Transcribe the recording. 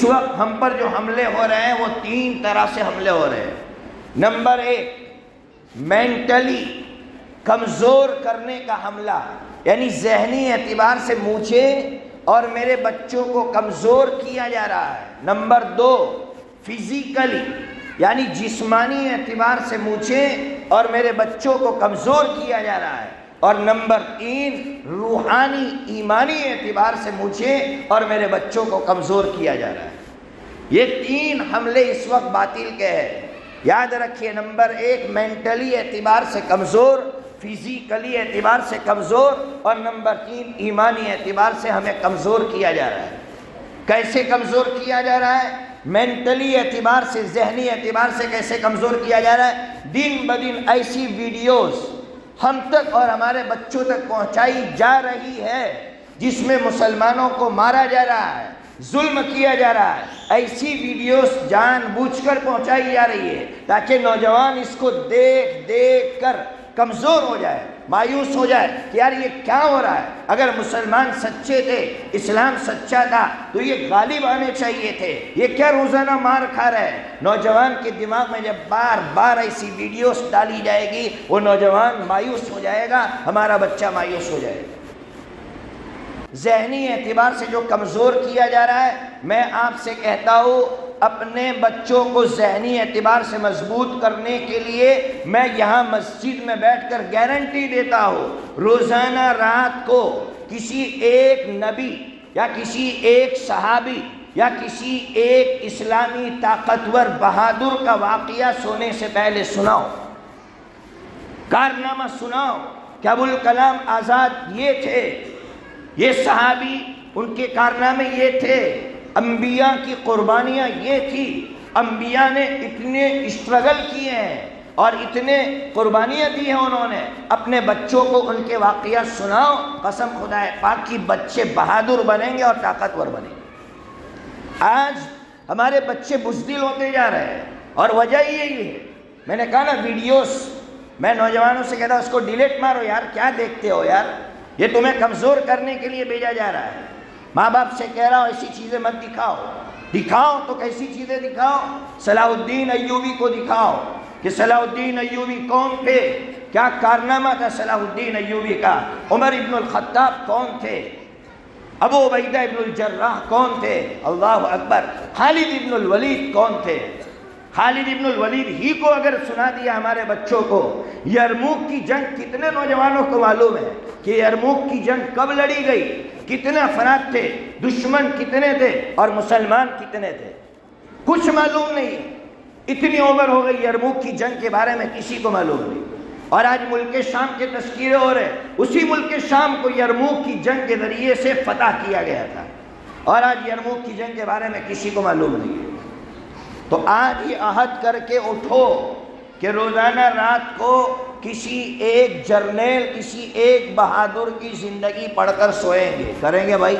وقت ہم پر جو حملے ہو رہے ہیں وہ 3 طرح سے حملے ہو رہے ہیں۔ نمبر 1، مینٹلی کمزور کرنے کا حملہ، یعنی ذہنی اعتبار سے مجھے اور میرے بچوں کو کمزور کیا جا رہا ہے۔ نمبر 2، فزیکلی یعنی جسمانی اعتبار سے مجھے اور میرے بچوں کو کمزور کیا جا رہا ہے۔ اور نمبر 3، روحانی ایمانی اعتبار سے مجھے اور میرے بچوں کو کمزور کیا جا رہا ہے۔ یہ 3 حملے اس وقت باطل کے ہیں، یاد رکھیے۔ نمبر 1، مینٹلی اعتبار سے کمزور، فزیکلی اعتبار سے کمزور، اور نمبر 3، ایمانی اعتبار سے ہمیں کمزور کیا جا رہا ہے۔ کیسے کمزور کیا جا رہا ہے؟ مینٹلی اعتبار سے، ذہنی اعتبار سے کیسے کمزور کیا جا رہا ہے؟ دن بدن ایسی ویڈیوز ہم تک اور ہمارے بچوں تک پہنچائی جا رہی ہے جس میں مسلمانوں کو مارا جا رہا ہے، ظلم کیا جا رہا ہے۔ ایسی ویڈیوز جان بوجھ کر پہنچائی جا رہی ہے تاکہ نوجوان اس کو دیکھ دیکھ کر کمزور ہو جائے، مایوس ہو جائے کہ یار یہ کیا ہو رہا ہے۔ اگر مسلمان سچے تھے، اسلام سچا تھا تو یہ غالب آنے چاہیے تھے، یہ کیا روزانہ مار کھا رہے ہیں؟ نوجوان کے دماغ میں جب بار بار ایسی ویڈیوز ڈالی جائے گی وہ نوجوان مایوس ہو جائے گا، ہمارا بچہ مایوس ہو جائے گا۔ ذہنی اعتبار سے جو کمزور کیا جا رہا ہے، میں آپ سے کہتا ہوں اپنے بچوں کو ذہنی اعتبار سے مضبوط کرنے کے لیے میں یہاں مسجد میں بیٹھ کر گارنٹی دیتا ہوں، روزانہ رات کو کسی ایک نبی یا کسی ایک صحابی یا کسی ایک اسلامی طاقتور بہادر کا واقعہ سونے سے پہلے سناؤ، کارنامہ سناؤ کہ ابوالکلام آزاد یہ تھے، یہ صحابی ان کے کارنامے یہ تھے، انبیاء کی قربانیاں یہ تھی، انبیاء نے اتنے اسٹرگل کیے ہیں اور اتنے قربانیاں دی ہیں انہوں نے۔ اپنے بچوں کو ان کے واقعات سناؤ، قسم خدا پاک کی بچے بہادر بنیں گے اور طاقتور بنیں گے۔ آج ہمارے بچے بزدل ہوتے جا رہے ہیں اور وجہ یہی ہے، میں نے کہا نا ویڈیوز، میں نوجوانوں سے کہتا ہوں اس کو ڈیلیٹ مارو یار، کیا دیکھتے ہو یار، یہ تمہیں کمزور کرنے کے لیے بھیجا جا رہا ہے۔ ماں باپ سے کہہ رہا ہوں ایسی چیزیں مت دکھاؤ، دکھاؤ تو کیسی چیزیں دکھاؤ؟ صلاح الدین ایوبی کو دکھاؤ کہ صلاح الدین ایوبی کون تھے، کیا کارنامہ تھا صلاح الدین ایوبی کا، عمر ابن الخطاب کون تھے، ابو عبیدہ ابن الجراح کون تھے، اللہ اکبر، خالد ابن الولید کون تھے۔ خالد ابن الولید ہی کو اگر سنا دیا ہمارے بچوں کو، یرموک کی جنگ کتنے نوجوانوں کو معلوم ہے کہ یرموک کی جنگ کب لڑی گئی، کتنے افراد تھے، دشمن کتنے تھے اور مسلمان کتنے تھے؟ کچھ معلوم نہیں۔ اتنی عمر ہو گئی یرموک کی جنگ کے بارے میں کسی کو معلوم نہیں، اور آج ملک شام کے تذکرے ہو رہے، اسی ملک شام کو یرموک کی جنگ کے ذریعے سے فتح کیا گیا تھا، اور آج یرموک کی جنگ کے بارے میں کسی کو معلوم نہیں ہے۔ تو آج ہی عہد کر کے اٹھو کہ روزانہ رات کو کسی ایک جرنیل، کسی ایک بہادر کی زندگی پڑھ کر سوئیں گے، کریں گے بھائی؟